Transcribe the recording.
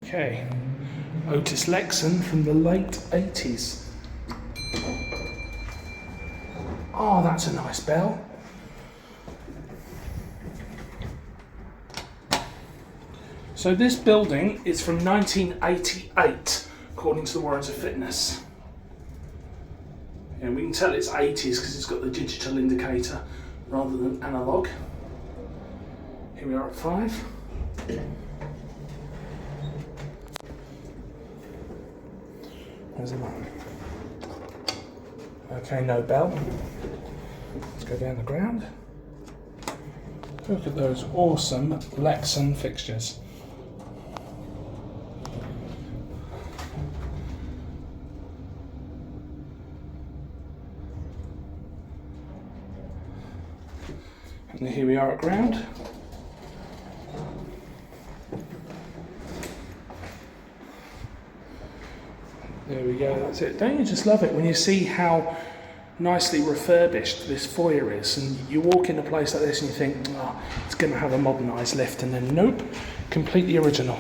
Okay, Otis Lexan from the late 80s. Oh, that's a nice bell. So this building is from 1988, according to the Warrants of Fitness. And we can tell it's 80s because it's got the digital indicator rather than analog. Here we are at 5. There's the one. Okay, no bell. Let's go down the ground. Look at those awesome Lexan fixtures. And here we are at ground. There we go, that's it. Don't you just love it when you see how nicely refurbished this foyer is, and you walk in a place like this and you think, oh, it's going to have a modernised lift, and then nope, completely original.